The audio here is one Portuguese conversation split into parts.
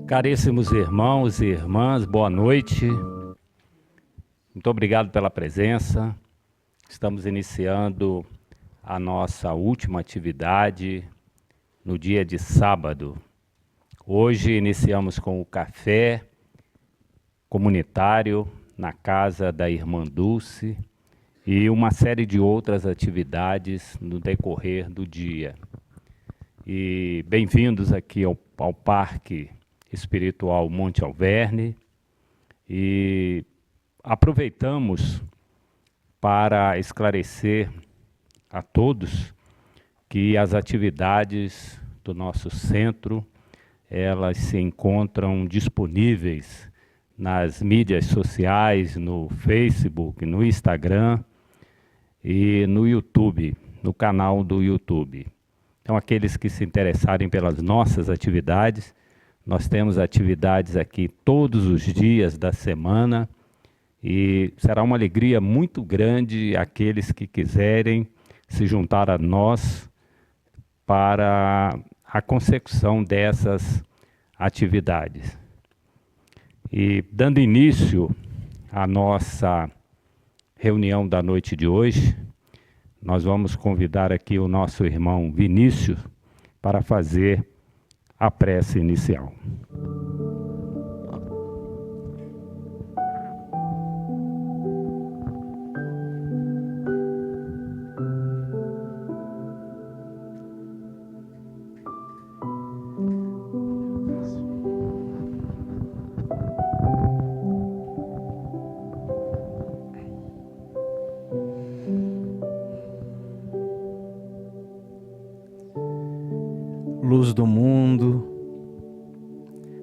Caríssimos irmãos e irmãs, boa noite. Muito obrigado pela presença. Estamos iniciando a nossa última atividade no dia de sábado. Hoje iniciamos com o café comunitário na casa da irmã Dulce e uma série de outras atividades no decorrer do dia. E bem-vindos aqui ao Parque Espiritual Monte Alverne, e aproveitamos para esclarecer a todos que as atividades do nosso centro, elas se encontram disponíveis nas mídias sociais, no Facebook, no Instagram e no YouTube, no canal do YouTube. Então, aqueles que se interessarem pelas nossas atividades, nós temos atividades aqui todos os dias da semana e será uma alegria muito grande aqueles que quiserem se juntar a nós para a consecução dessas atividades. E dando início à nossa reunião da noite de hoje, nós vamos convidar aqui o nosso irmão Vinícius para fazer a prece inicial. Luz do mundo,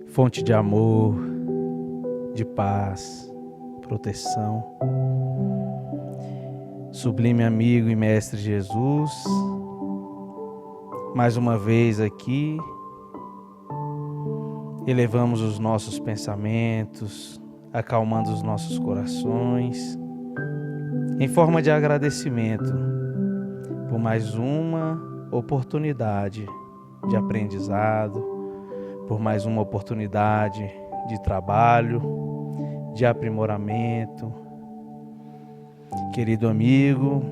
fonte de amor, de paz, proteção. Sublime amigo e mestre Jesus, mais uma vez aqui, elevamos os nossos pensamentos, acalmando os nossos corações, em forma de agradecimento por mais uma oportunidade de aprendizado, por mais uma oportunidade de trabalho, de aprimoramento. Querido amigo,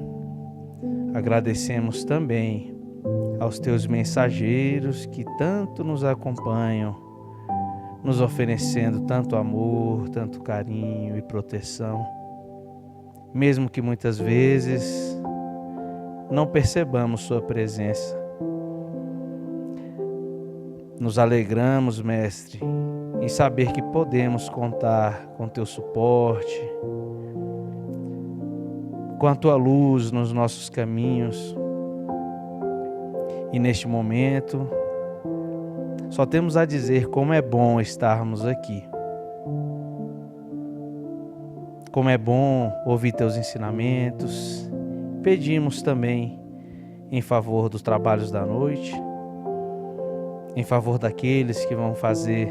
agradecemos também aos teus mensageiros que tanto nos acompanham, nos oferecendo tanto amor, tanto carinho e proteção, mesmo que muitas vezes não percebamos sua presença. Nos alegramos, Mestre, em saber que podemos contar com teu suporte, com a tua luz nos nossos caminhos. E neste momento, só temos a dizer como é bom estarmos aqui. Como é bom ouvir teus ensinamentos. Pedimos também em favor dos trabalhos da noite, em favor daqueles que vão fazer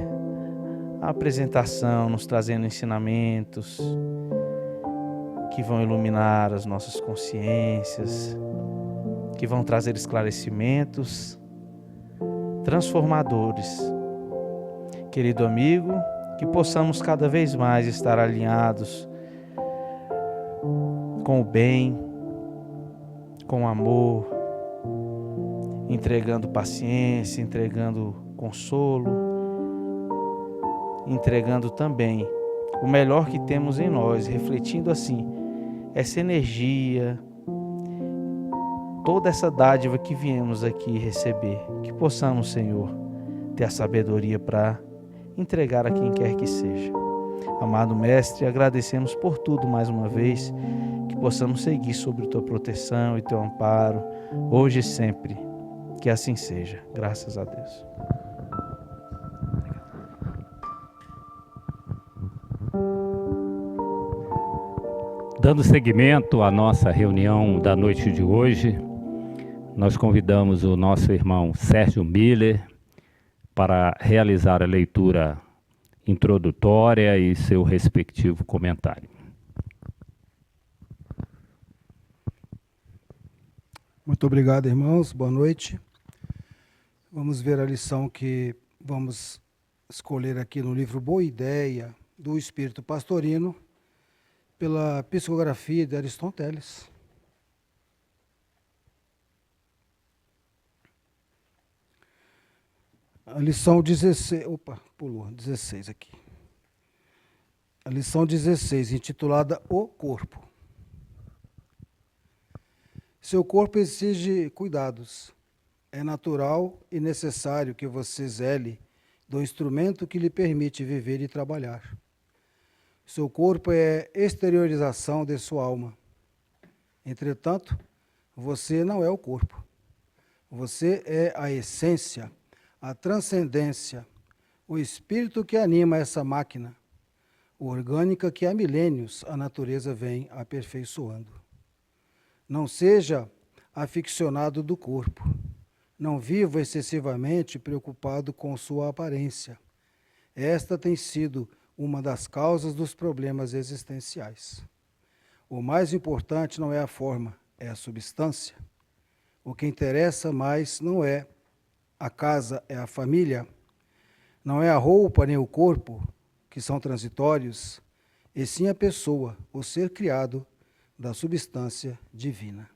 a apresentação, nos trazendo ensinamentos que vão iluminar as nossas consciências, que vão trazer esclarecimentos transformadores. Querido amigo, que possamos cada vez mais estar alinhados com o bem, com o amor, entregando paciência, entregando consolo, entregando também o melhor que temos em nós, refletindo assim essa energia, toda essa dádiva que viemos aqui receber, que possamos, Senhor, ter a sabedoria para entregar a quem quer que seja. Amado Mestre, agradecemos por tudo mais uma vez, que possamos seguir sobre tua proteção e teu amparo, hoje e sempre. Que assim seja, graças a Deus. Dando seguimento à nossa reunião da noite de hoje, nós convidamos o nosso irmão Sérgio Miller para realizar a leitura introdutória e seu respectivo comentário. Muito obrigado, irmãos. Boa noite. Vamos ver a lição que vamos escolher aqui no livro Boa Ideia, do Espírito Pastorino, pela psicografia de Aristóteles. A lição 16, pulou, 16 aqui. A lição 16, intitulada O Corpo. Seu corpo exige cuidados. É natural e necessário que você zele do instrumento que lhe permite viver e trabalhar. Seu corpo é exteriorização de sua alma. Entretanto, você não é o corpo. Você é a essência, a transcendência, o espírito que anima essa máquina, orgânica que há milênios a natureza vem aperfeiçoando. Não seja aficionado do corpo. Não viva excessivamente preocupado com sua aparência. Esta tem sido uma das causas dos problemas existenciais. O mais importante não é a forma, é a substância. O que interessa mais não é a casa, é a família. Não é a roupa nem o corpo, que são transitórios, e sim a pessoa, o ser criado da substância divina.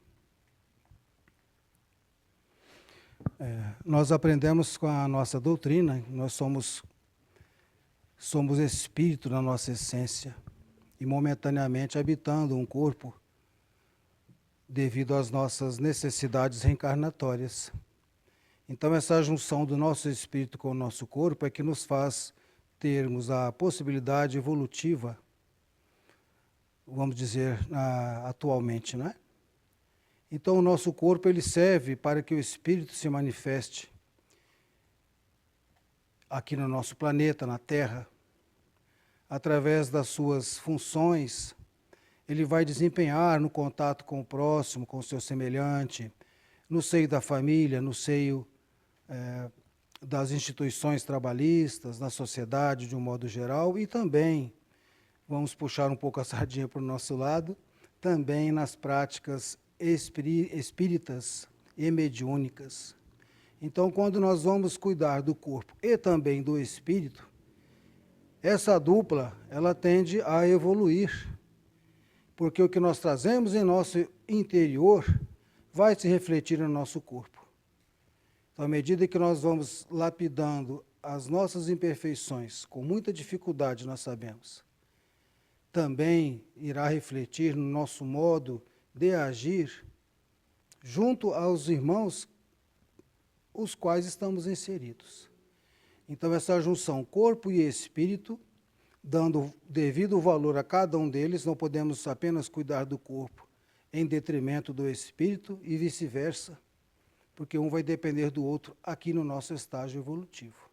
Nós aprendemos com a nossa doutrina, nós somos espírito na nossa essência e momentaneamente habitando um corpo devido às nossas necessidades reencarnatórias. Então essa junção do nosso espírito com o nosso corpo é que nos faz termos a possibilidade evolutiva, vamos dizer, atualmente, não é? Então o nosso corpo ele serve para que o espírito se manifeste aqui no nosso planeta, na Terra, através das suas funções. Ele vai desempenhar no contato com o próximo, com o seu semelhante, no seio da família, no seio das instituições trabalhistas, na sociedade de um modo geral, e também, vamos puxar um pouco a sardinha para o nosso lado, também nas práticas espíritas e mediúnicas. Então, quando nós vamos cuidar do corpo e também do espírito, essa dupla, ela tende a evoluir, porque o que nós trazemos em nosso interior vai se refletir no nosso corpo. Então, à medida que nós vamos lapidando as nossas imperfeições, com muita dificuldade, nós sabemos, também irá refletir no nosso modo de agir junto aos irmãos os quais estamos inseridos. Então, essa junção corpo e espírito, dando devido valor a cada um deles, não podemos apenas cuidar do corpo em detrimento do espírito e vice-versa, porque um vai depender do outro aqui no nosso estágio evolutivo.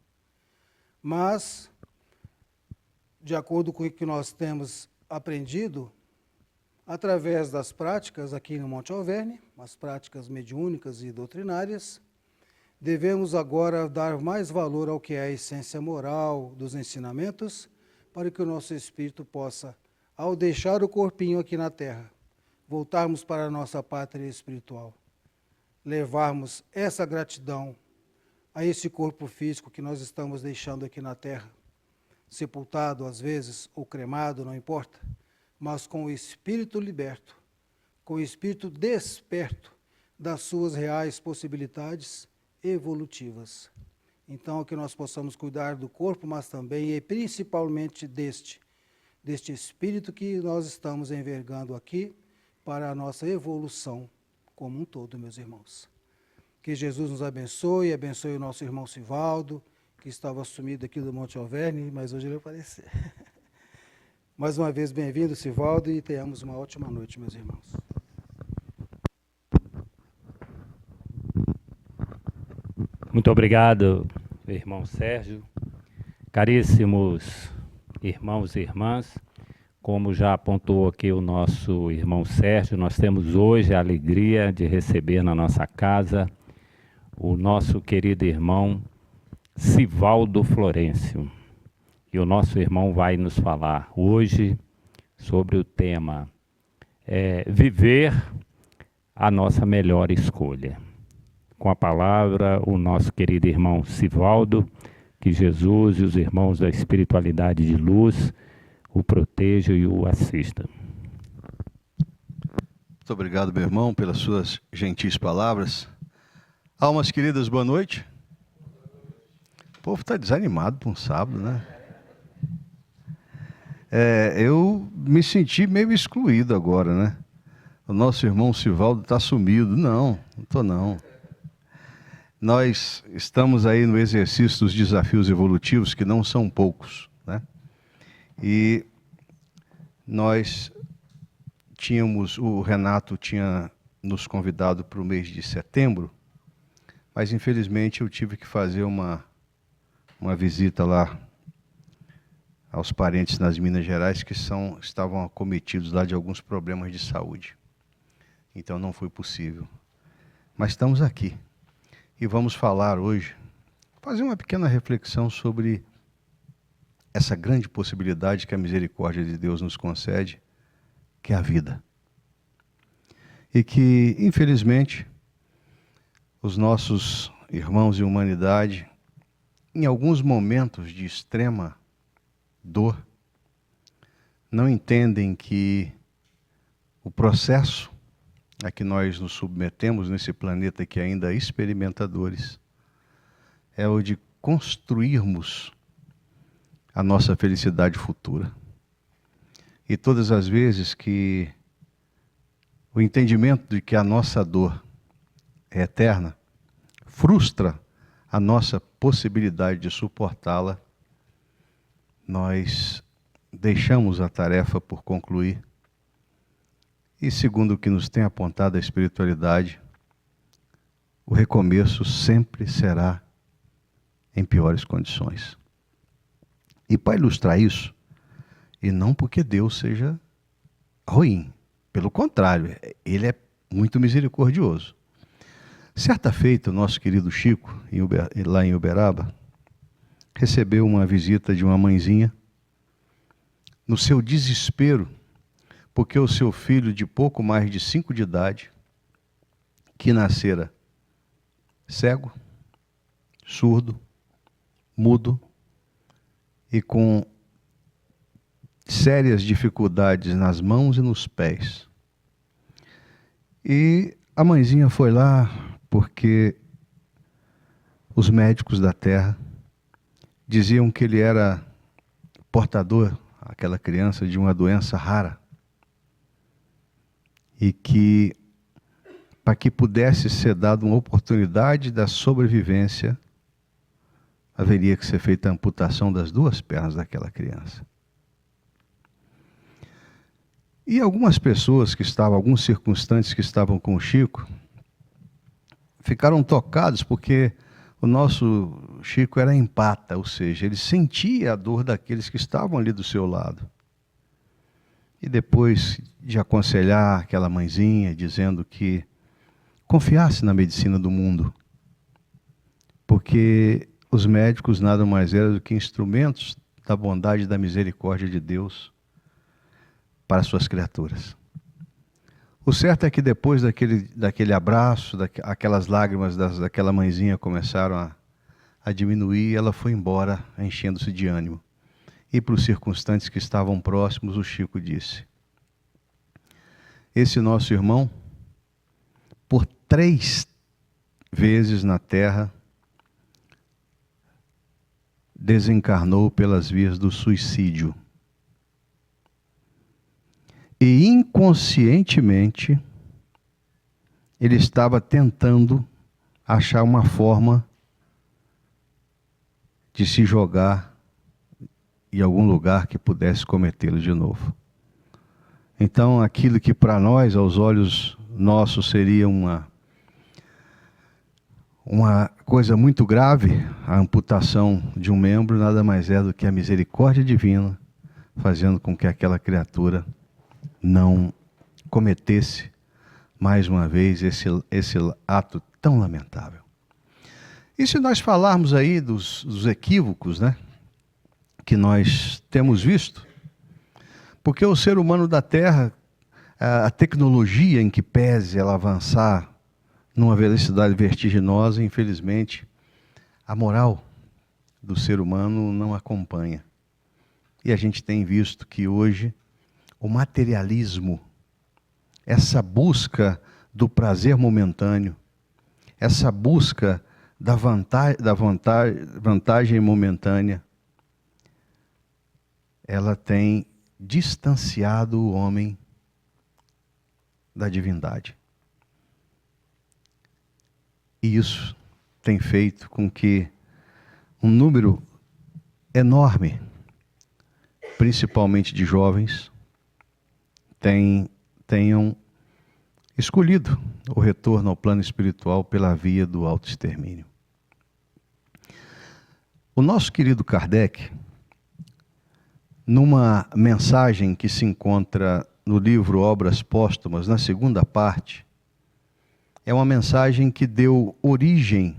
Mas, de acordo com o que nós temos aprendido, através das práticas aqui no Monte Alverne, as práticas mediúnicas e doutrinárias, devemos agora dar mais valor ao que é a essência moral dos ensinamentos, para que o nosso espírito possa, ao deixar o corpinho aqui na Terra, voltarmos para a nossa pátria espiritual, levarmos essa gratidão a esse corpo físico que nós estamos deixando aqui na Terra, sepultado às vezes, ou cremado, não importa, mas com o espírito liberto, com o espírito desperto das suas reais possibilidades evolutivas. Então, que nós possamos cuidar do corpo, mas também e principalmente deste espírito que nós estamos envergando aqui para a nossa evolução como um todo, meus irmãos. Que Jesus nos abençoe, abençoe o nosso irmão Sivaldo, que estava sumido aqui do Monte Alverne, mas hoje ele apareceu. Mais uma vez, bem-vindo, Sivaldo, e tenhamos uma ótima noite, meus irmãos. Muito obrigado, irmão Sérgio. Caríssimos irmãos e irmãs, como já apontou aqui o nosso irmão Sérgio, nós temos hoje a alegria de receber na nossa casa o nosso querido irmão Sivaldo Florencio. E o nosso irmão vai nos falar hoje sobre o tema viver a nossa melhor escolha. Com a palavra, o nosso querido irmão Sivaldo, Que Jesus e os irmãos da espiritualidade de luz o protejam e o assistam. Muito obrigado, meu irmão, pelas suas gentis palavras. Almas queridas, boa noite. O povo está desanimado para um sábado, né? Eu me senti meio excluído agora, né? O nosso irmão Sivaldo está sumido. Não estou não. Nós estamos aí no exercício dos desafios evolutivos, que não são poucos, né? E nós o Renato tinha nos convidado para o mês de setembro, mas infelizmente eu tive que fazer uma visita lá aos parentes nas Minas Gerais que estavam acometidos lá de alguns problemas de saúde. Então não foi possível. Mas estamos aqui e vamos falar hoje, fazer uma pequena reflexão sobre essa grande possibilidade que a misericórdia de Deus nos concede, que é a vida. E que, infelizmente, os nossos irmãos de humanidade, em alguns momentos de extrema dor, não entendem que o processo a que nós nos submetemos nesse planeta que ainda é experimentadores é o de construirmos a nossa felicidade futura. E todas as vezes que o entendimento de que a nossa dor é eterna frustra a nossa possibilidade de suportá-la, nós deixamos a tarefa por concluir. E segundo o que nos tem apontado a espiritualidade, o recomeço sempre será em piores condições. E para ilustrar isso, e não porque Deus seja ruim, pelo contrário, Ele é muito misericordioso. Certa feita, o nosso querido Chico, lá em Uberaba, recebeu uma visita de uma mãezinha, no seu desespero, porque o seu filho de pouco mais de 5 de idade, que nascera cego, surdo, mudo e com sérias dificuldades nas mãos e nos pés. E a mãezinha foi lá porque os médicos da terra diziam que ele era portador, aquela criança, de uma doença rara. E que, para que pudesse ser dada uma oportunidade da sobrevivência, haveria que ser feita a amputação das 2 pernas daquela criança. E algumas pessoas alguns circunstantes que estavam com o Chico, ficaram tocados porque o nosso Chico era empata, ou seja, ele sentia a dor daqueles que estavam ali do seu lado. E depois de aconselhar aquela mãezinha, dizendo que confiasse na medicina do mundo, porque os médicos nada mais eram do que instrumentos da bondade e da misericórdia de Deus para suas criaturas. O certo é que depois daquele abraço, aquelas lágrimas daquela mãezinha começaram a diminuir, e ela foi embora enchendo-se de ânimo. E para os circunstantes que estavam próximos, o Chico disse: esse nosso irmão, por 3 vezes na Terra, desencarnou pelas vias do suicídio. E inconscientemente, ele estava tentando achar uma forma de se jogar em algum lugar que pudesse cometê-lo de novo. Então, aquilo que para nós, aos olhos nossos, seria uma coisa muito grave, a amputação de um membro, nada mais é do que a misericórdia divina, fazendo com que aquela criatura não cometesse mais uma vez esse ato tão lamentável. E se nós falarmos aí dos equívocos, né, que nós temos visto, porque o ser humano da Terra, a tecnologia em que pese ela avançar numa velocidade vertiginosa, infelizmente, a moral, do ser humano não acompanha. E a gente tem visto que hoje o materialismo, essa busca do prazer momentâneo, essa busca da vantagem momentânea, ela tem distanciado o homem da divindade. E isso tem feito com que um número enorme, principalmente de jovens, tenham escolhido o retorno ao plano espiritual pela via do autoextermínio. O nosso querido Kardec, numa mensagem que se encontra no livro Obras Póstumas, na segunda parte, é uma mensagem que deu origem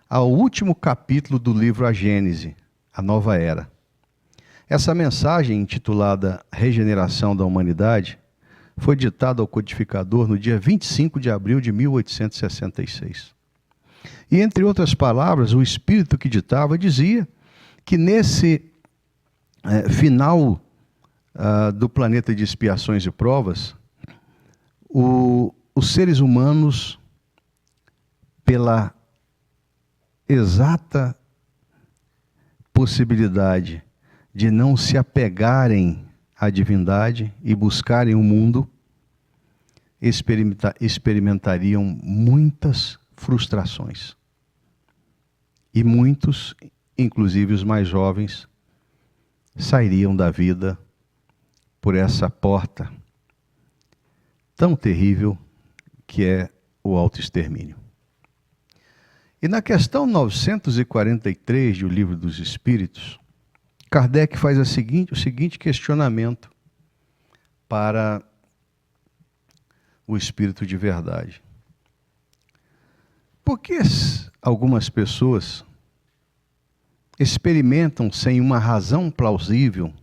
ao último capítulo do livro A Gênese, a Nova Era. Essa mensagem, intitulada Regeneração da Humanidade, foi ditada ao codificador no dia 25 de abril de 1866. E, entre outras palavras, o espírito que ditava dizia que nesse final do planeta de expiações e provas, os seres humanos, pela exata possibilidade de não se apegarem à divindade e buscarem o mundo, experimentariam muitas frustrações. E muitos, inclusive os mais jovens, sairiam da vida por essa porta tão terrível que é o autoextermínio. E na questão 943 do Livro dos Espíritos, Kardec faz o seguinte questionamento para o espírito de verdade. Por que algumas pessoas experimentam sem uma razão plausível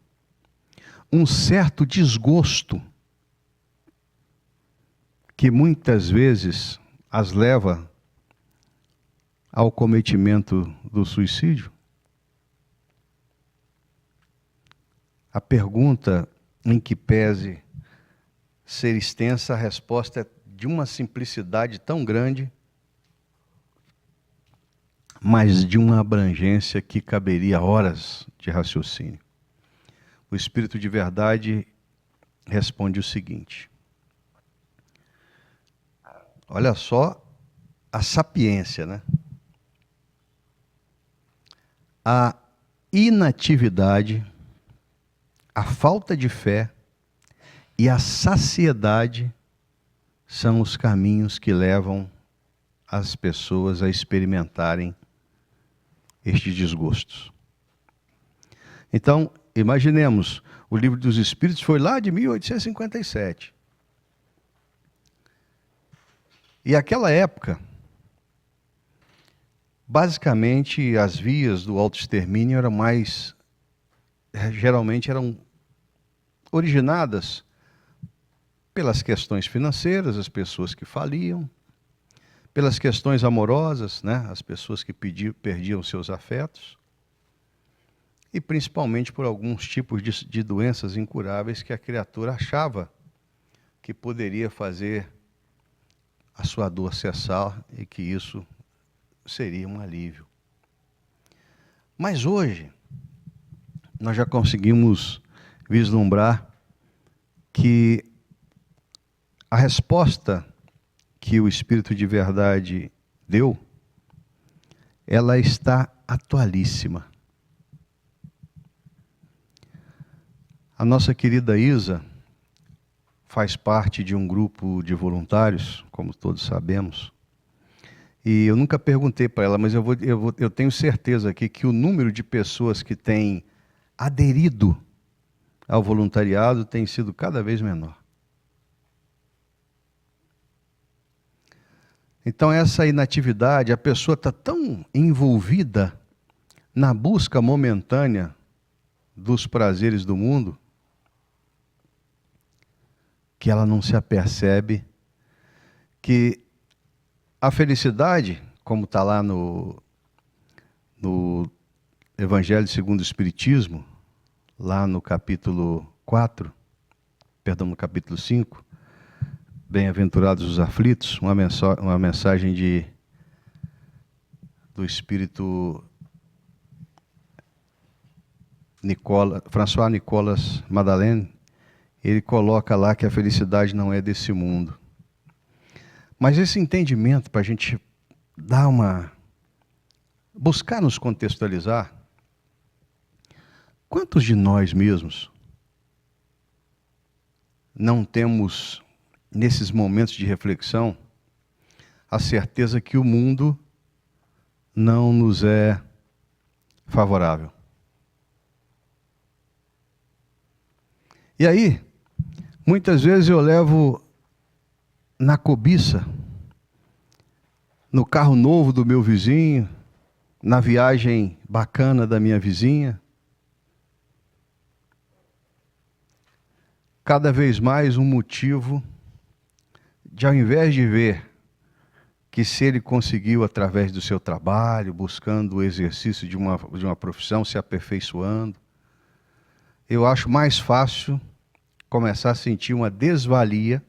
um certo desgosto que muitas vezes as leva ao cometimento do suicídio? A pergunta, em que pese ser extensa, a resposta é de uma simplicidade tão grande, mas de uma abrangência que caberia horas de raciocínio. O Espírito de Verdade responde o seguinte: olha só a sapiência, né? A inatividade, a falta de fé e a saciedade são os caminhos que levam as pessoas a experimentarem estes desgostos. Então, imaginemos, o Livro dos Espíritos foi lá de 1857. E aquela época, basicamente, as vias do autoextermínio geralmente eram originadas pelas questões financeiras, as pessoas que faliam, pelas questões amorosas, né, as pessoas que perdiam seus afetos, e principalmente por alguns tipos de doenças incuráveis que a criatura achava que poderia fazer a sua dor cessar e que isso seria um alívio. Mas hoje, nós já conseguimos vislumbrar que a resposta que o Espírito de Verdade deu, ela está atualíssima. A nossa querida Isa faz parte de um grupo de voluntários, como todos sabemos, e eu nunca perguntei para ela, mas eu tenho certeza aqui que o número de pessoas que têm aderido ao voluntariado tem sido cada vez menor. Então essa inatividade, a pessoa está tão envolvida na busca momentânea dos prazeres do mundo, que ela não se apercebe que a felicidade, como está lá no Evangelho segundo o Espiritismo, lá no capítulo 4, perdão, no capítulo 5, Bem-aventurados os aflitos, uma mensagem do Espírito François Nicolas Madeleine. Ele coloca lá que a felicidade não é desse mundo. Mas esse entendimento, para a gente buscar nos contextualizar, quantos de nós mesmos não temos, nesses momentos de reflexão, a certeza que o mundo não nos é favorável? E aí, muitas vezes eu levo na cobiça, no carro novo do meu vizinho, na viagem bacana da minha vizinha, cada vez mais um motivo de, ao invés de ver que se ele conseguiu através do seu trabalho, buscando o exercício de uma profissão, se aperfeiçoando, eu acho mais fácil começar a sentir uma desvalia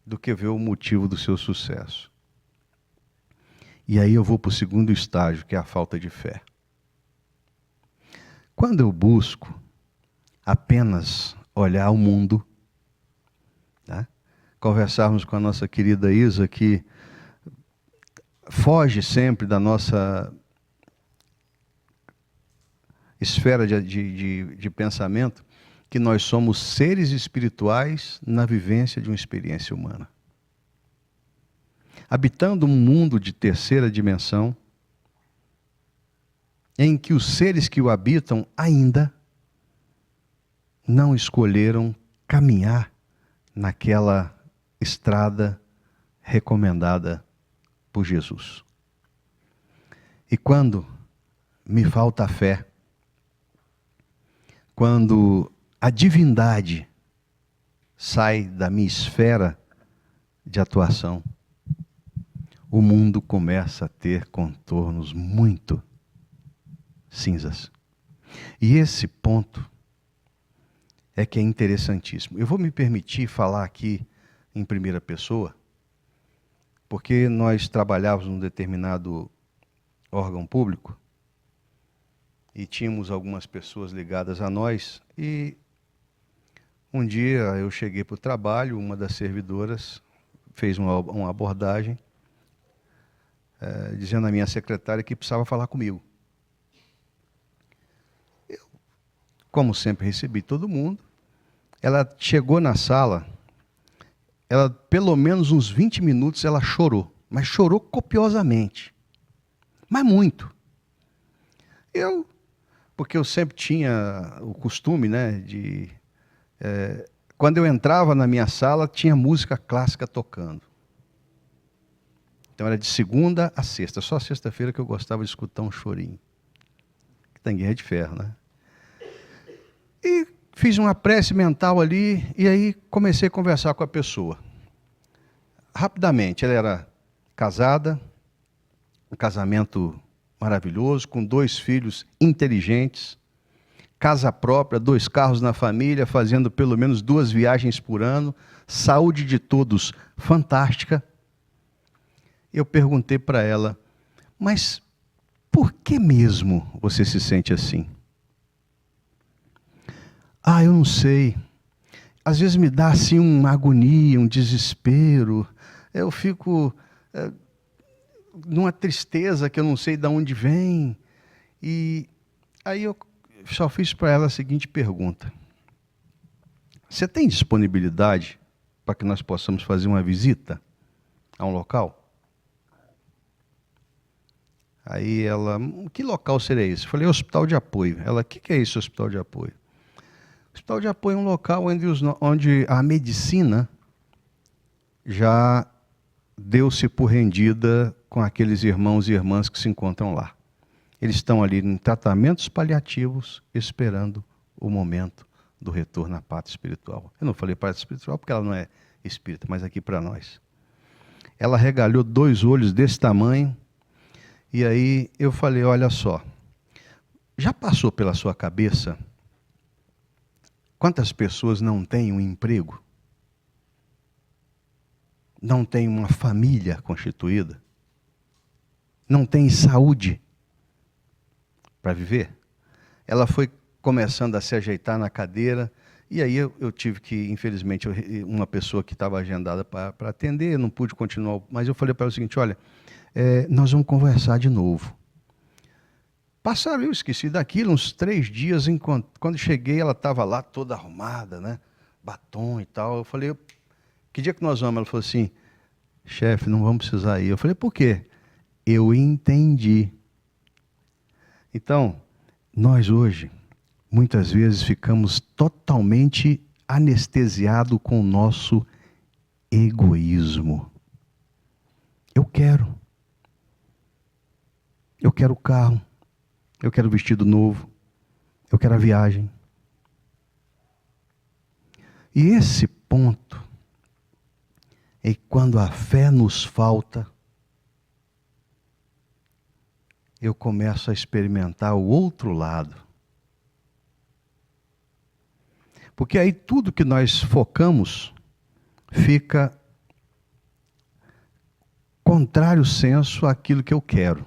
do que ver o motivo do seu sucesso. E aí eu vou para o segundo estágio, que é a falta de fé. Quando eu busco apenas olhar o mundo, tá? Conversarmos com a nossa querida Isa, que foge sempre da nossa esfera de pensamento, que nós somos seres espirituais na vivência de uma experiência humana. Habitando um mundo de terceira dimensão, em que os seres que o habitam ainda não escolheram caminhar naquela estrada recomendada por Jesus. E quando me falta fé, quando a divindade sai da minha esfera de atuação, o mundo começa a ter contornos muito cinzas. E esse ponto é que é interessantíssimo. Eu vou me permitir falar aqui em primeira pessoa, porque nós trabalhávamos num determinado órgão público e tínhamos algumas pessoas ligadas a nós, e um dia eu cheguei para o trabalho, uma das servidoras fez uma abordagem, dizendo à minha secretária que precisava falar comigo. Eu, como sempre, recebi todo mundo. Ela chegou na sala, pelo menos uns 20 minutos ela chorou, mas chorou copiosamente, mas muito. Porque eu sempre tinha o costume, né, quando eu entrava na minha sala, tinha música clássica tocando. Então era de segunda a sexta, só sexta-feira que eu gostava de escutar um chorinho. Que tem guerra de ferro, né? E fiz uma prece mental ali, e aí comecei a conversar com a pessoa. Rapidamente, ela era casada, um casamento maravilhoso, com 2 filhos inteligentes, casa própria, 2 carros na família, fazendo pelo menos 2 viagens por ano, saúde de todos fantástica. Eu perguntei para ela, mas por que mesmo você se sente assim? Eu não sei. Às vezes me dá assim uma agonia, um desespero. Eu fico numa tristeza que eu não sei de onde vem. E aí eu só fiz para ela a seguinte pergunta: você tem disponibilidade para que nós possamos fazer uma visita a um local? Aí ela, que local seria esse? Eu falei, hospital de apoio. Ela, o que é isso, hospital de apoio? Hospital de apoio é um local onde a medicina já deu-se por rendida com aqueles irmãos e irmãs que se encontram lá. Eles estão ali em tratamentos paliativos, esperando o momento do retorno à pátria espiritual. Eu não falei pátria espiritual porque ela não é espírita, mas aqui para nós. Ela regalhou 2 olhos desse tamanho. E aí eu falei, olha só, já passou pela sua cabeça quantas pessoas não têm um emprego? Não têm uma família constituída? Não têm saúde para viver? Ela foi começando a se ajeitar na cadeira, e aí eu tive que, infelizmente, uma pessoa que estava agendada para atender, eu não pude continuar, mas eu falei para ela o seguinte: olha, nós vamos conversar de novo. Passaram, eu esqueci daquilo, uns 3 dias, quando cheguei, ela estava lá toda arrumada, né? Batom e tal. Eu falei, que dia que nós vamos? Ela falou assim, chefe, não vamos precisar ir. Eu falei, por quê? Eu entendi. Então, nós hoje, muitas vezes, ficamos totalmente anestesiados com o nosso egoísmo. Eu quero o carro. Eu quero o vestido novo. Eu quero a viagem. E esse ponto é quando a fé nos falta, eu começo a experimentar o outro lado. Porque aí tudo que nós focamos fica contrário senso àquilo que eu quero.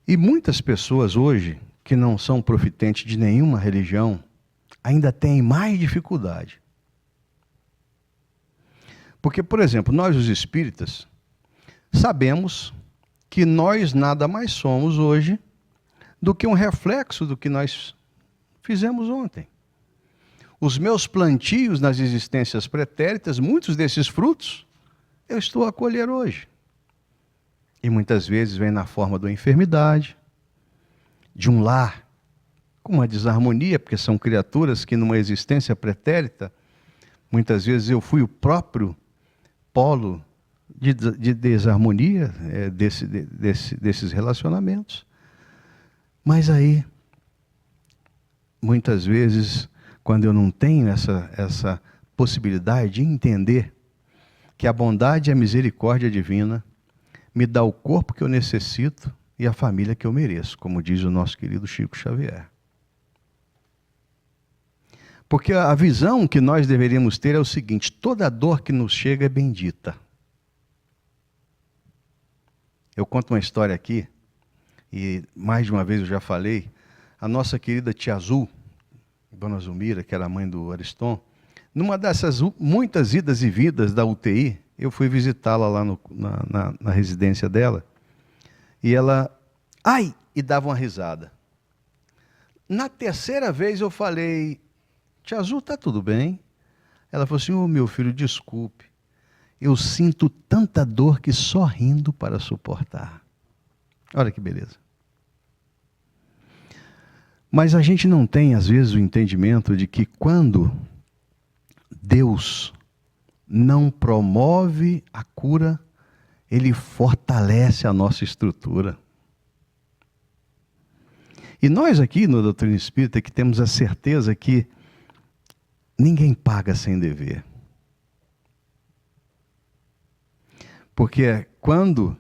E muitas pessoas hoje, que não são profitentes de nenhuma religião, ainda têm mais dificuldade. Porque, por exemplo, nós os espíritas, sabemos que nós nada mais somos hoje do que um reflexo do que nós fizemos ontem. Os meus plantios nas existências pretéritas, muitos desses frutos, eu estou a colher hoje. E muitas vezes vem na forma de uma enfermidade, de um lar com uma desarmonia, porque são criaturas que numa existência pretérita, muitas vezes eu fui o próprio polo de desarmonia desses relacionamentos. Mas aí, muitas vezes, quando eu não tenho essa possibilidade de entender que a bondade e a misericórdia divina me dá o corpo que eu necessito e a família que eu mereço, como diz o nosso querido Chico Xavier. Porque a visão que nós deveríamos ter é o seguinte: toda dor que nos chega é bendita. Eu conto uma história aqui, e mais de uma vez eu já falei, a nossa querida tia Azul, Dona Zulmira, que era a mãe do Ariston, numa dessas muitas idas e vindas da UTI, eu fui visitá-la lá na residência dela, e ela, ai, e dava uma risada. Na terceira vez eu falei, tia Azul, está tudo bem? Ela falou assim, meu filho, desculpe, eu sinto tanta dor que só rindo para suportar. Olha que beleza. Mas a gente não tem, às vezes, o entendimento de que quando Deus não promove a cura, Ele fortalece a nossa estrutura. E nós aqui no Doutrina Espírita que temos a certeza que ninguém paga sem dever. Porque quando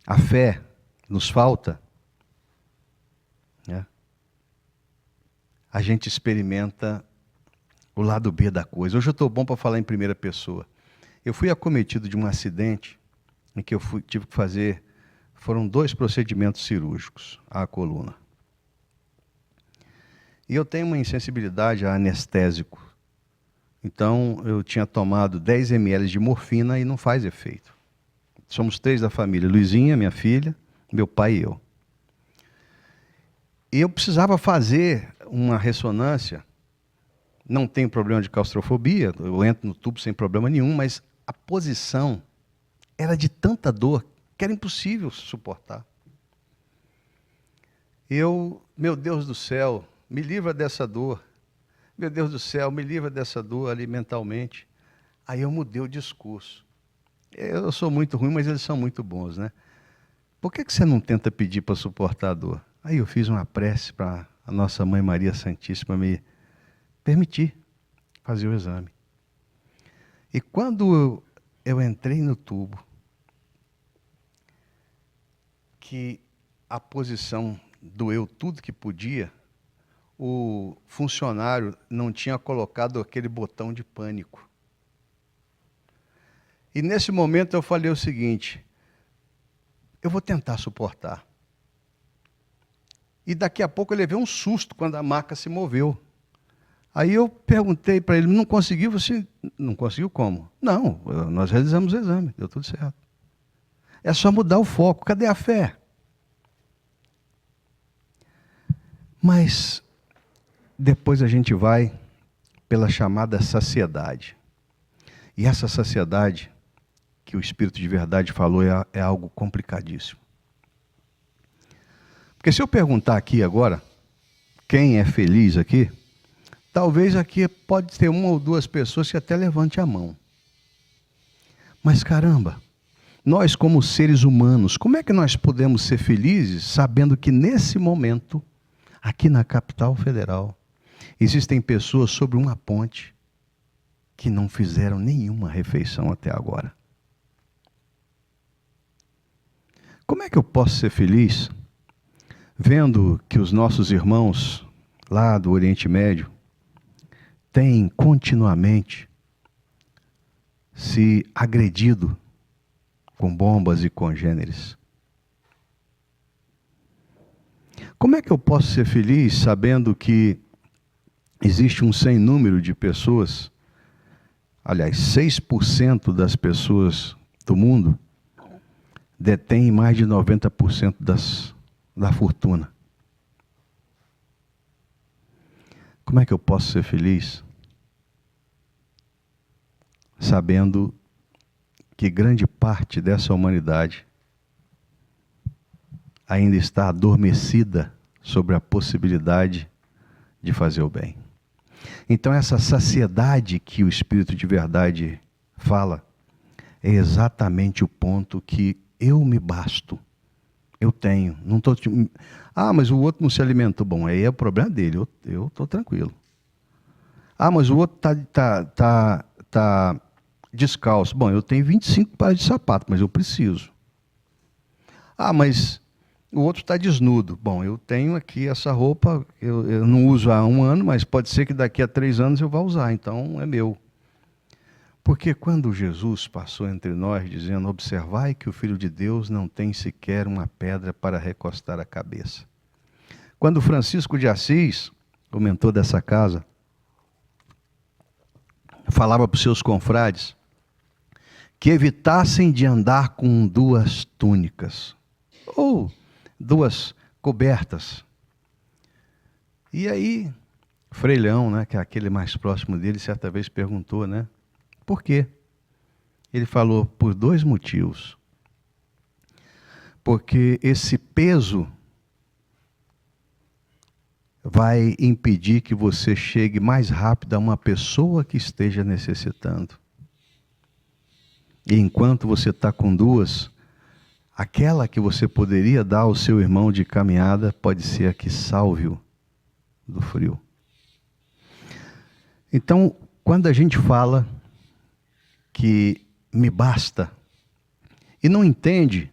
a fé nos falta, né, a gente experimenta o lado B da coisa. Hoje eu estou bom para falar em primeira pessoa. Eu fui acometido de um acidente em que eu tive que fazer, foram 2 procedimentos cirúrgicos à coluna. E eu tenho uma insensibilidade a anestésico. Então eu tinha tomado 10 ml de morfina e não faz efeito. Somos 3 da família, Luizinha, minha filha, meu pai e eu. E eu precisava fazer uma ressonância. Não tenho problema de claustrofobia, eu entro no tubo sem problema nenhum, mas a posição era de tanta dor que era impossível suportar. Meu Deus do céu, me livra dessa dor. Meu Deus do céu, me livra dessa dor ali mentalmente. Aí eu mudei o discurso. Eu sou muito ruim, mas eles são muito bons, né? Por que você não tenta pedir para suportar a dor? Aí eu fiz uma prece para a nossa Mãe Maria Santíssima me permitir fazer o exame. E quando eu entrei no tubo, que a posição doeu tudo que podia, o funcionário não tinha colocado aquele botão de pânico. E nesse momento eu falei o seguinte: eu vou tentar suportar. E daqui a pouco eu levei um susto quando a maca se moveu. Aí eu perguntei para ele: não conseguiu? Você não conseguiu como? Não, nós realizamos o exame, deu tudo certo. É só mudar o foco. Cadê a fé? Mas depois a gente vai pela chamada saciedade. E essa saciedade que o Espírito de verdade falou é algo complicadíssimo. Porque se eu perguntar aqui agora, quem é feliz aqui, talvez aqui pode ter uma ou duas pessoas que até levante a mão. Mas caramba, nós como seres humanos, como é que nós podemos ser felizes sabendo que nesse momento, aqui na capital federal, existem pessoas sobre uma ponte que não fizeram nenhuma refeição até agora? Como é que eu posso ser feliz vendo que os nossos irmãos lá do Oriente Médio têm continuamente se agredido com bombas e congêneres? Como é que eu posso ser feliz sabendo que existe um sem número de pessoas, aliás, 6% das pessoas do mundo detêm mais de 90% da fortuna? Como é que eu posso ser feliz sabendo que grande parte dessa humanidade ainda está adormecida sobre a possibilidade de fazer o bem? Então essa saciedade que o Espírito de verdade fala é exatamente o ponto que eu me basto. Eu tenho, não estou... mas o outro não se alimentou. Bom, aí é o problema dele, eu estou tranquilo. Mas o outro tá descalço. Bom, eu tenho 25 pares de sapato, mas eu preciso. Mas o outro está desnudo. Bom, eu tenho aqui essa roupa, eu não uso há 1 ano, mas pode ser que daqui a 3 anos eu vá usar, então é meu. Porque quando Jesus passou entre nós dizendo: observai que o Filho de Deus não tem sequer uma pedra para recostar a cabeça. Quando Francisco de Assis, o mentor dessa casa, falava para os seus confrades que evitassem de andar com 2 túnicas ou 2 cobertas. E aí, Frei Leão, né, que é aquele mais próximo dele, certa vez perguntou, né? Por quê? Ele falou: por 2 motivos. Porque esse peso vai impedir que você chegue mais rápido a uma pessoa que esteja necessitando. E enquanto você está com 2, aquela que você poderia dar ao seu irmão de caminhada pode ser a que salve-o do frio. Então, quando a gente fala que me basta, e não entende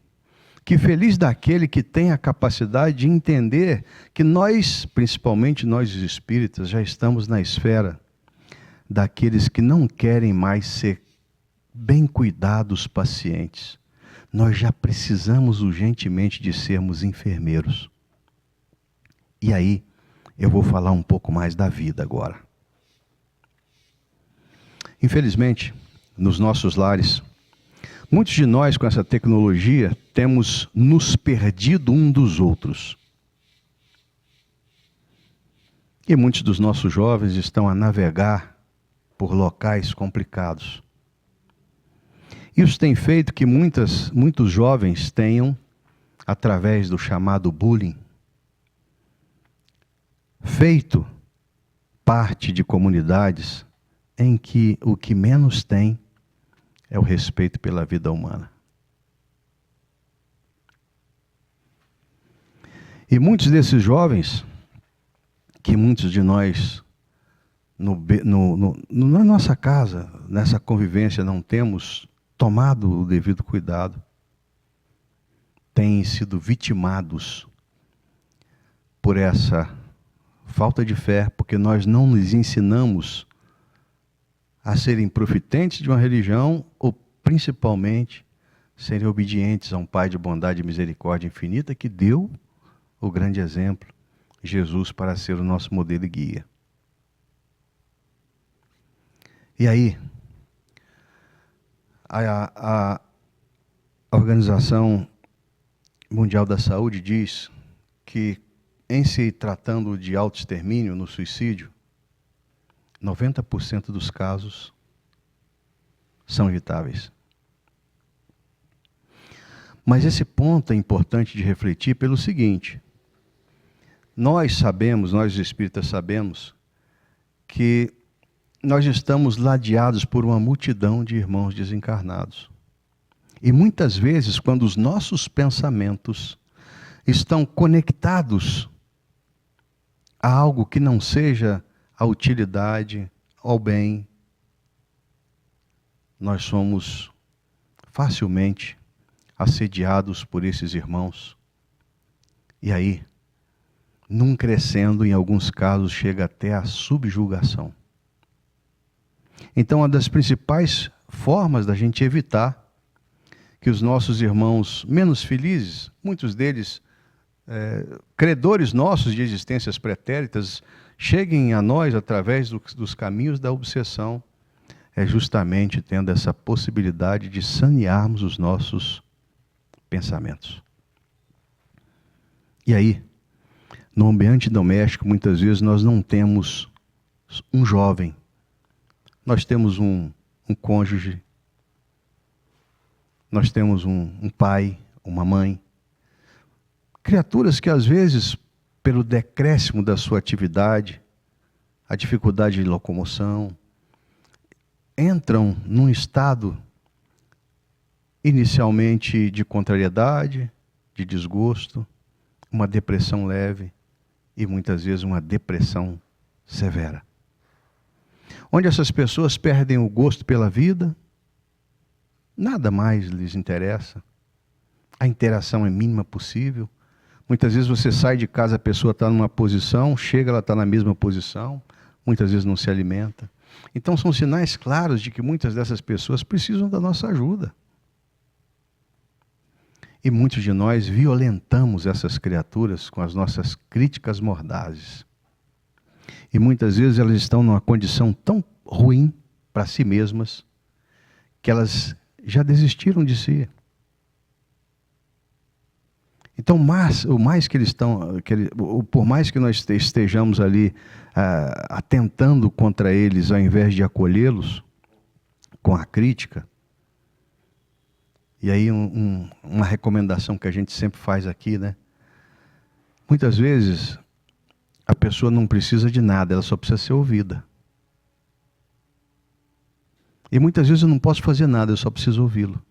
que feliz daquele que tem a capacidade de entender que nós, principalmente nós os espíritas, já estamos na esfera daqueles que não querem mais ser bem cuidados pacientes. Nós já precisamos urgentemente de sermos enfermeiros. E aí, eu vou falar um pouco mais da vida agora. Infelizmente, nos nossos lares, muitos de nós com essa tecnologia temos nos perdido um dos outros. E muitos dos nossos jovens estão a navegar por locais complicados. Isso tem feito que muitos jovens tenham, através do chamado bullying, feito parte de comunidades em que o que menos tem é o respeito pela vida humana. E muitos desses jovens, que muitos de nós, na nossa casa, nessa convivência, não temos tomado o devido cuidado, têm sido vitimados por essa falta de fé, porque nós não lhes ensinamos a serem profitentes de uma religião ou, principalmente, serem obedientes a um Pai de bondade e misericórdia infinita que deu o grande exemplo, Jesus, para ser o nosso modelo e guia. E aí, a Organização Mundial da Saúde diz que, em se tratando de autoextermínio no suicídio, 90% dos casos são evitáveis. Mas esse ponto é importante de refletir pelo seguinte: nós sabemos, nós espíritas sabemos, que nós estamos ladeados por uma multidão de irmãos desencarnados. E muitas vezes, quando os nossos pensamentos estão conectados a algo que não seja a utilidade, ao bem, nós somos facilmente assediados por esses irmãos. E aí, num crescendo, em alguns casos, chega até a subjugação. Então, uma das principais formas da gente evitar que os nossos irmãos menos felizes, muitos deles credores nossos de existências pretéritas, cheguem a nós através dos caminhos da obsessão, é justamente tendo essa possibilidade de sanearmos os nossos pensamentos. E aí, no ambiente doméstico, muitas vezes nós não temos um jovem, nós temos um cônjuge, nós temos um pai, uma mãe, criaturas que às vezes, pelo decréscimo da sua atividade, a dificuldade de locomoção, entram num estado inicialmente de contrariedade, de desgosto, uma depressão leve e muitas vezes uma depressão severa. Onde essas pessoas perdem o gosto pela vida, nada mais lhes interessa, a interação é mínima possível. Muitas vezes você sai de casa, a pessoa está numa posição, chega, ela está na mesma posição, muitas vezes não se alimenta. Então são sinais claros de que muitas dessas pessoas precisam da nossa ajuda. E muitos de nós violentamos essas criaturas com as nossas críticas mordazes. E muitas vezes elas estão numa condição tão ruim para si mesmas, que elas já desistiram de si. Então, por mais que nós estejamos ali atentando contra eles, ao invés de acolhê-los com a crítica, e aí uma recomendação que a gente sempre faz aqui, né? Muitas vezes a pessoa não precisa de nada, ela só precisa ser ouvida. E muitas vezes eu não posso fazer nada, eu só preciso ouvi-lo.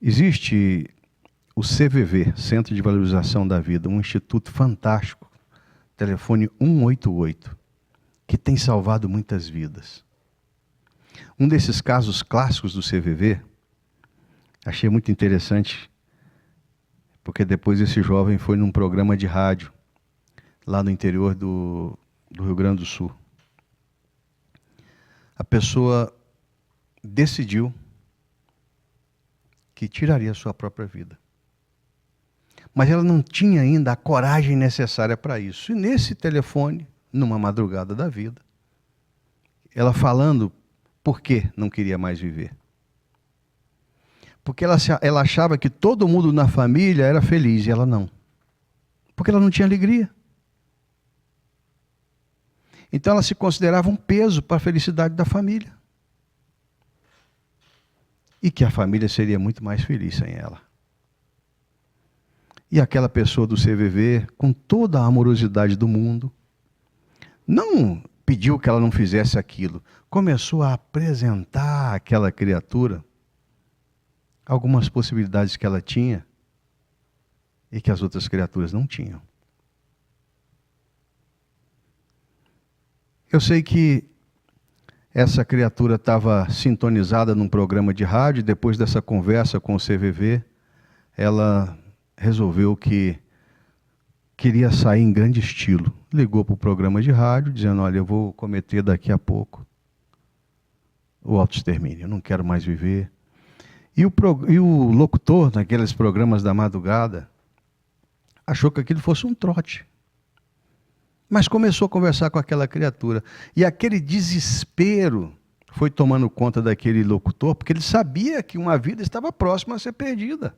Existe o CVV, Centro de Valorização da Vida, um instituto fantástico, telefone 188, que tem salvado muitas vidas. Um desses casos clássicos do CVV, achei muito interessante, porque depois esse jovem foi num programa de rádio, lá no interior do Rio Grande do Sul. A pessoa decidiu que tiraria a sua própria vida. Mas ela não tinha ainda a coragem necessária para isso. E nesse telefone, numa madrugada da vida, ela falando por que não queria mais viver. Porque ela achava que todo mundo na família era feliz, e ela não. Porque ela não tinha alegria. Então ela se considerava um peso para a felicidade da família. E que a família seria muito mais feliz sem ela. E aquela pessoa do CVV, com toda a amorosidade do mundo, não pediu que ela não fizesse aquilo, começou a apresentar àquela criatura algumas possibilidades que ela tinha e que as outras criaturas não tinham. Eu sei que Essa criatura estava sintonizada num programa de rádio, e depois dessa conversa com o CVV, ela resolveu que queria sair em grande estilo. Ligou para o programa de rádio, dizendo, olha, eu vou cometer daqui a pouco o autoextermínio, eu não quero mais viver. E o locutor, naqueles programas da madrugada, achou que aquilo fosse um trote. Mas começou a conversar com aquela criatura. E aquele desespero foi tomando conta daquele locutor, porque ele sabia que uma vida estava próxima a ser perdida.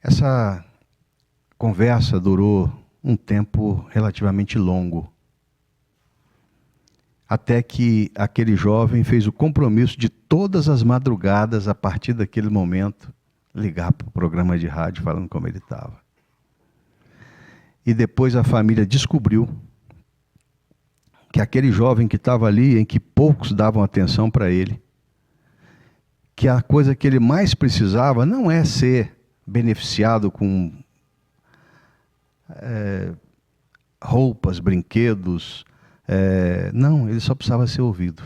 Essa conversa durou um tempo relativamente longo. Até que aquele jovem fez o compromisso de todas as madrugadas, a partir daquele momento, ligar para o programa de rádio falando como ele estava. E depois a família descobriu que aquele jovem que estava ali, em que poucos davam atenção para ele, que a coisa que ele mais precisava não é ser beneficiado com roupas, brinquedos, não, ele só precisava ser ouvido.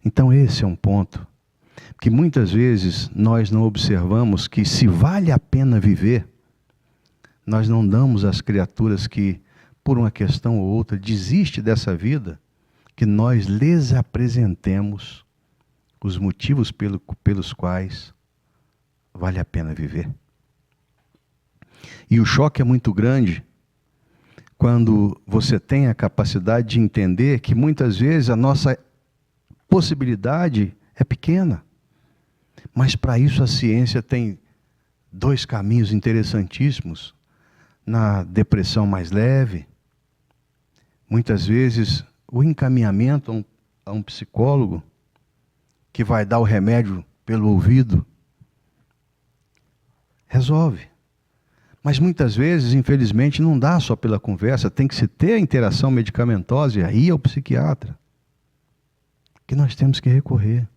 Então esse é um ponto que muitas vezes nós não observamos, que se vale a pena viver, nós não damos às criaturas que, por uma questão ou outra, desistem dessa vida, que nós lhes apresentemos os motivos pelos quais vale a pena viver. E o choque é muito grande quando você tem a capacidade de entender que muitas vezes a nossa possibilidade é pequena. Mas para isso a ciência tem dois caminhos interessantíssimos. Na depressão mais leve, muitas vezes o encaminhamento a um psicólogo que vai dar o remédio pelo ouvido resolve. Mas muitas vezes, infelizmente, não dá só pela conversa, tem que se ter a interação medicamentosa, e aí é o psiquiatra que nós temos que recorrer.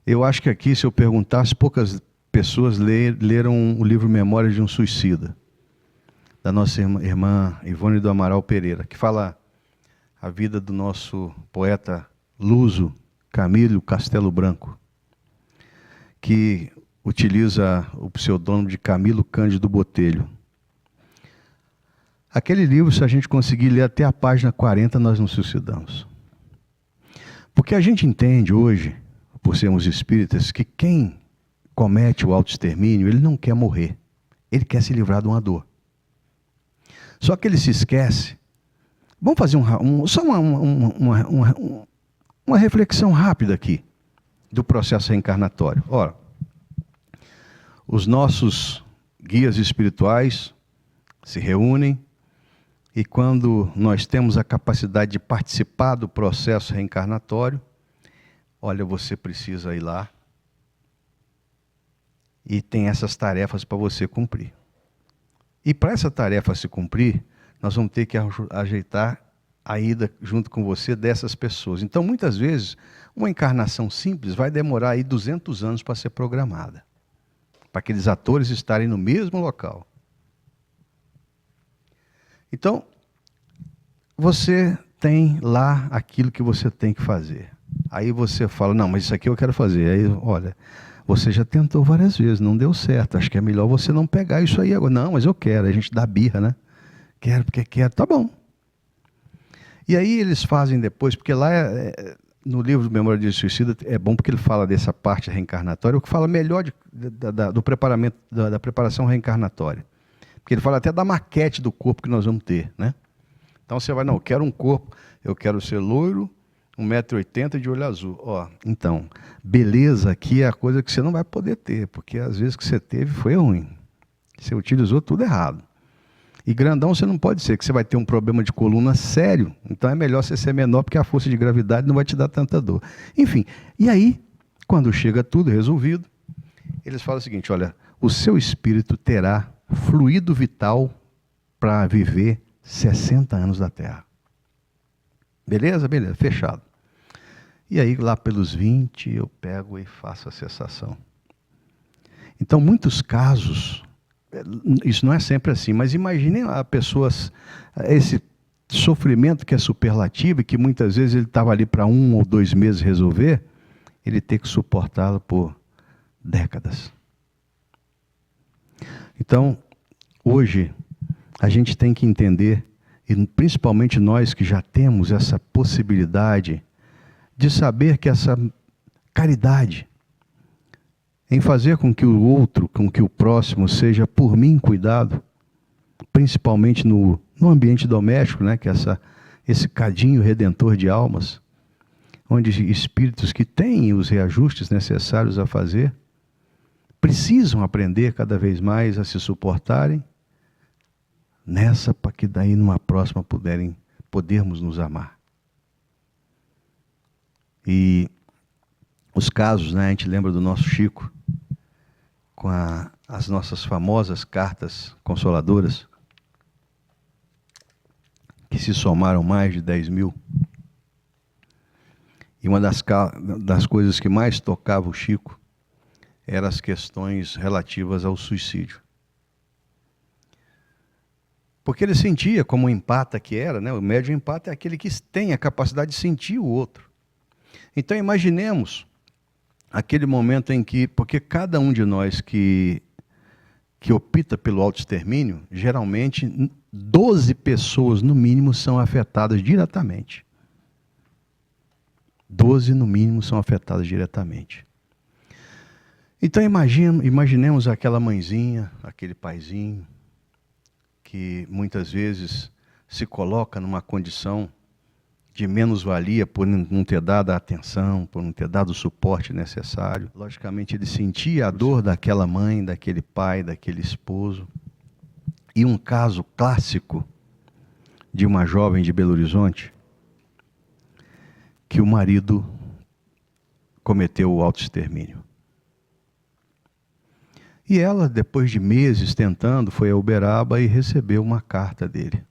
Eu acho que aqui, se eu perguntasse, poucas pessoas leram o livro Memórias de um Suicida, da nossa irmã Ivone do Amaral Pereira, que fala a vida do nosso poeta luso Camilo Castelo Branco, que utiliza o pseudônimo de Camilo Cândido Botelho. Aquele livro, se a gente conseguir ler até a página 40, nós nos suicidamos. Porque a gente entende hoje, por sermos espíritas, que quem comete o autoextermínio, ele não quer morrer. Ele quer se livrar de uma dor. Só que ele se esquece. Vamos fazer só uma reflexão rápida aqui do processo reencarnatório. Ora, os nossos guias espirituais se reúnem e quando nós temos a capacidade de participar do processo reencarnatório, olha, você precisa ir lá e tem essas tarefas para você cumprir. E para essa tarefa se cumprir, nós vamos ter que ajeitar a ida junto com você dessas pessoas. Então, muitas vezes, uma encarnação simples vai demorar aí 200 anos para ser programada, para aqueles atores estarem no mesmo local. Então, você tem lá aquilo que você tem que fazer. Aí você fala, não, mas isso aqui eu quero fazer. Aí, olha, você já tentou várias vezes, não deu certo. Acho que é melhor você não pegar isso aí agora. Não, mas eu quero. A gente dá birra, né? Quero porque quero. Tá bom. E aí eles fazem depois, porque lá no livro do Memória de Suicida é bom porque ele fala dessa parte reencarnatória, o que fala melhor do preparamento, da preparação reencarnatória. Porque ele fala até da maquete do corpo que nós vamos ter, né? Então você vai, não, eu quero um corpo, eu quero ser loiro, 1,80 m e de olho azul. Ó, então, beleza aqui é a coisa que você não vai poder ter, porque às vezes que você teve foi ruim. Você utilizou tudo errado. E grandão você não pode ser, que você vai ter um problema de coluna sério. Então é melhor você ser menor, porque a força de gravidade não vai te dar tanta dor. Enfim, e aí, quando chega tudo resolvido, eles falam o seguinte, olha, o seu espírito terá fluido vital para viver 60 anos da Terra. Beleza? Beleza, fechado. E aí, lá pelos 20, eu pego e faço a cessação. Então, muitos casos, isso não é sempre assim, mas imaginem a pessoas, esse sofrimento que é superlativo e que muitas vezes ele estava ali para 1 ou 2 meses resolver, ele ter que suportá-lo por décadas. Então, hoje, a gente tem que entender, e principalmente nós que já temos essa possibilidade de saber que essa caridade, em fazer com que o outro, com que o próximo seja por mim cuidado, principalmente no ambiente doméstico, né, que é esse cadinho redentor de almas, onde espíritos que têm os reajustes necessários a fazer, precisam aprender cada vez mais a se suportarem, nessa para que daí numa próxima podermos nos amar. E os casos, né, a gente lembra do nosso Chico, com as nossas famosas cartas consoladoras, que se somaram mais de 10 mil. E uma das coisas que mais tocava o Chico eram as questões relativas ao suicídio. Porque ele sentia, como um empata que era, né? O médium empata é aquele que tem a capacidade de sentir o outro. Então imaginemos aquele momento em que, porque cada um de nós que opta pelo autoextermínio, geralmente 12 pessoas no mínimo são afetadas diretamente. 12 no mínimo são afetadas diretamente. Então imaginemos aquela mãezinha, aquele paizinho, que muitas vezes se coloca numa condição de menos-valia por não ter dado a atenção, por não ter dado o suporte necessário. Logicamente ele sentia a dor daquela mãe, daquele pai, daquele esposo. E um caso clássico de uma jovem de Belo Horizonte, que o marido cometeu o autoextermínio. E ela, depois de meses tentando, foi a Uberaba e recebeu uma carta dele.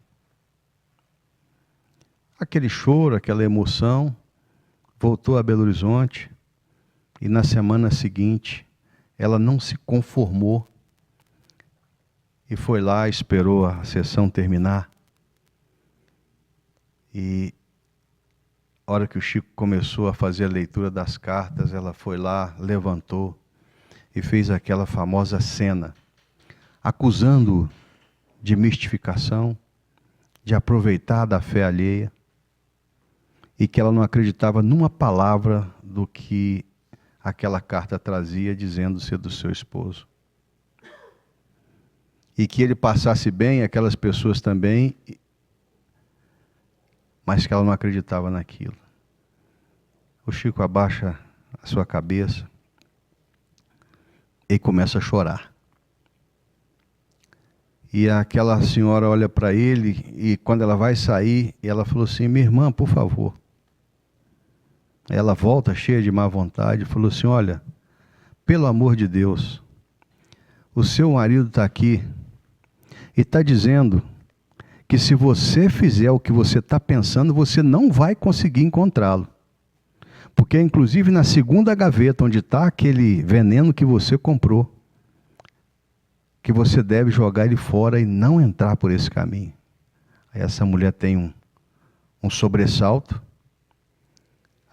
Aquele choro, aquela emoção, voltou a Belo Horizonte e na semana seguinte ela não se conformou e foi lá, esperou a sessão terminar. E a hora que o Chico começou a fazer a leitura das cartas, ela foi lá, levantou e fez aquela famosa cena, acusando-o de mistificação, de aproveitar da fé alheia, e que ela não acreditava numa palavra do que aquela carta trazia, dizendo ser do seu esposo. E que ele passasse bem, aquelas pessoas também, mas que ela não acreditava naquilo. O Chico abaixa a sua cabeça e começa a chorar. E aquela senhora olha para ele e quando ela vai sair, ela falou assim: minha irmã, por favor. Ela volta cheia de má vontade e falou assim: olha, pelo amor de Deus, o seu marido está aqui e está dizendo que se você fizer o que você está pensando, você não vai conseguir encontrá-lo. Porque inclusive na segunda gaveta, onde está aquele veneno que você comprou, que você deve jogar ele fora e não entrar por esse caminho. Aí essa mulher tem um sobressalto,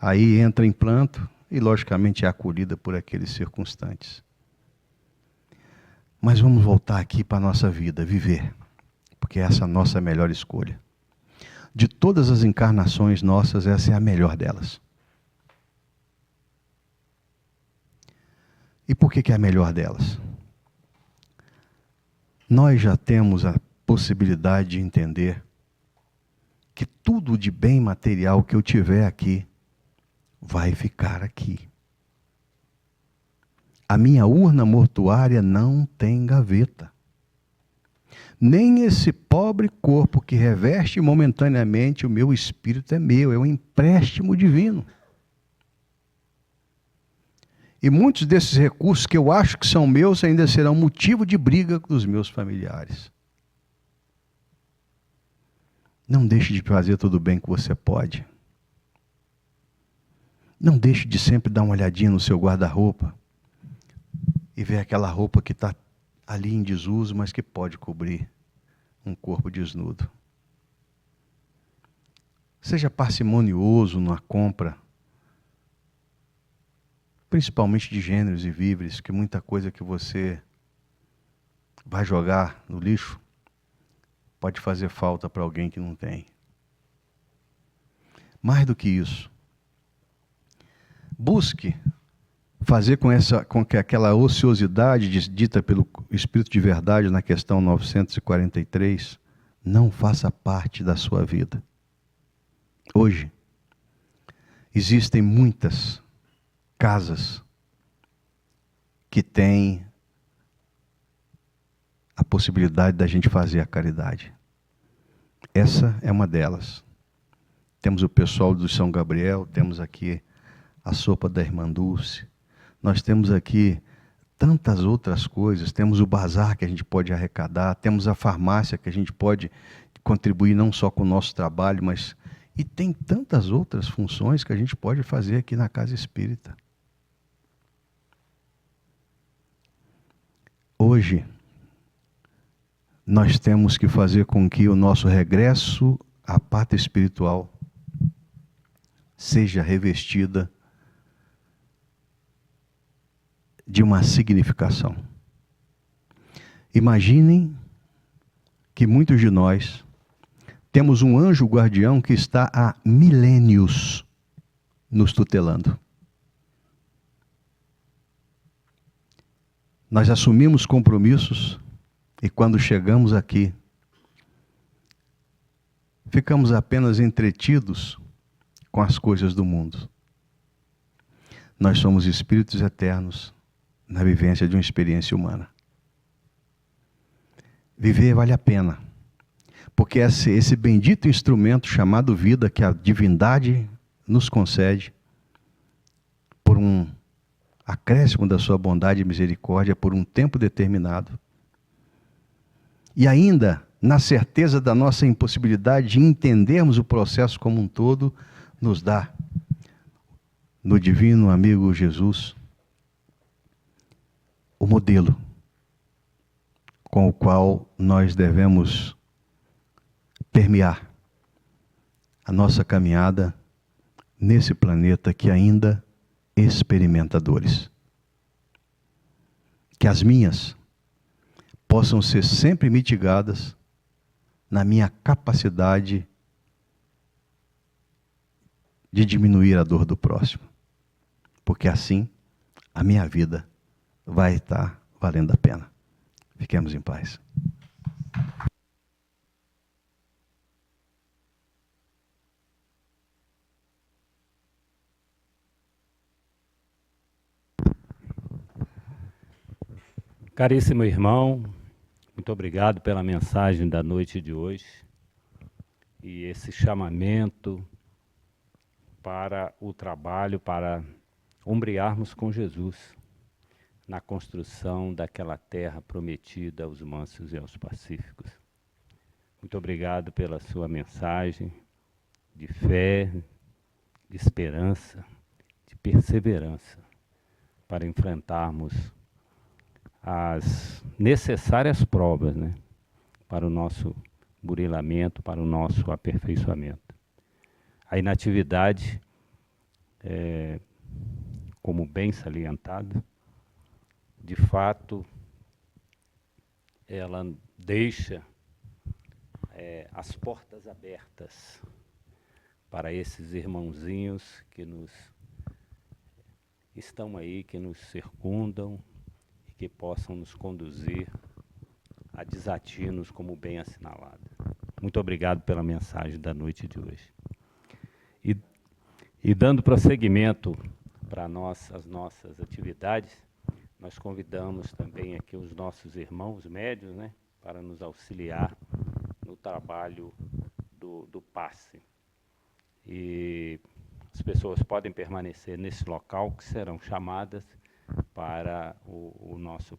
aí entra em pranto e logicamente é acolhida por aqueles circunstantes. Mas vamos voltar aqui para a nossa vida, viver, porque essa é a nossa melhor escolha. De todas as encarnações nossas, essa é a melhor delas. E por que é a melhor delas? Nós já temos a possibilidade de entender que tudo de bem material que eu tiver aqui vai ficar aqui. A minha urna mortuária não tem gaveta. Nem esse pobre corpo que reveste momentaneamente o meu espírito é meu, é um empréstimo divino. E muitos desses recursos que eu acho que são meus ainda serão motivo de briga dos meus familiares. Não deixe de fazer tudo bem que você pode. Não deixe de sempre dar uma olhadinha no seu guarda-roupa e ver aquela roupa que está ali em desuso, mas que pode cobrir um corpo desnudo. Seja parcimonioso na compra, principalmente de gêneros e víveres, que muita coisa que você vai jogar no lixo pode fazer falta para alguém que não tem. Mais do que isso, busque fazer com que aquela ociosidade dita pelo Espírito de Verdade na questão 943 não faça parte da sua vida. Hoje, existem muitas casas que têm a possibilidade da gente fazer a caridade. Essa é uma delas. Temos o pessoal do São Gabriel, temos aqui a sopa da Irmã Dulce, nós temos aqui tantas outras coisas, temos o bazar que a gente pode arrecadar, temos a farmácia que a gente pode contribuir não só com o nosso trabalho, mas e tem tantas outras funções que a gente pode fazer aqui na Casa Espírita. Hoje, nós temos que fazer com que o nosso regresso à pátria espiritual seja revestida de uma significação. Imaginem que muitos de nós temos um anjo guardião que está há milênios nos tutelando. Nós assumimos compromissos e quando chegamos aqui, ficamos apenas entretidos com as coisas do mundo. Nós somos espíritos eternos na vivência de uma experiência humana. Viver vale a pena, porque esse bendito instrumento chamado vida que a divindade nos concede, por um acréscimo da sua bondade e misericórdia, por um tempo determinado, e ainda na certeza da nossa impossibilidade de entendermos o processo como um todo, nos dá, no divino amigo Jesus, o modelo com o qual nós devemos permear a nossa caminhada nesse planeta que ainda experimenta dores. Que as minhas possam ser sempre mitigadas na minha capacidade de diminuir a dor do próximo. Porque assim a minha vida vai estar valendo a pena. Fiquemos em paz. Caríssimo irmão, muito obrigado pela mensagem da noite de hoje e esse chamamento para o trabalho, para ombrearmos com Jesus na construção daquela terra prometida aos mansos e aos pacíficos. Muito obrigado pela sua mensagem de fé, de esperança, de perseverança para enfrentarmos as necessárias provas, né, para o nosso burilamento, para o nosso aperfeiçoamento. A inatividade, como bem salientado, de fato, ela deixa as portas abertas para esses irmãozinhos que nos estão aí, que nos circundam e que possam nos conduzir a desatinos, como bem assinalado. Muito obrigado pela mensagem da noite de hoje. E dando prosseguimento para as nossas atividades, nós convidamos também aqui os nossos irmãos médios, né, para nos auxiliar no trabalho do passe. E as pessoas podem permanecer nesse local, que serão chamadas para o nosso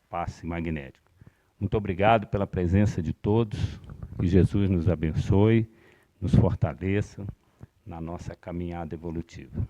passe magnético. Muito obrigado pela presença de todos, que Jesus nos abençoe, nos fortaleça na nossa caminhada evolutiva.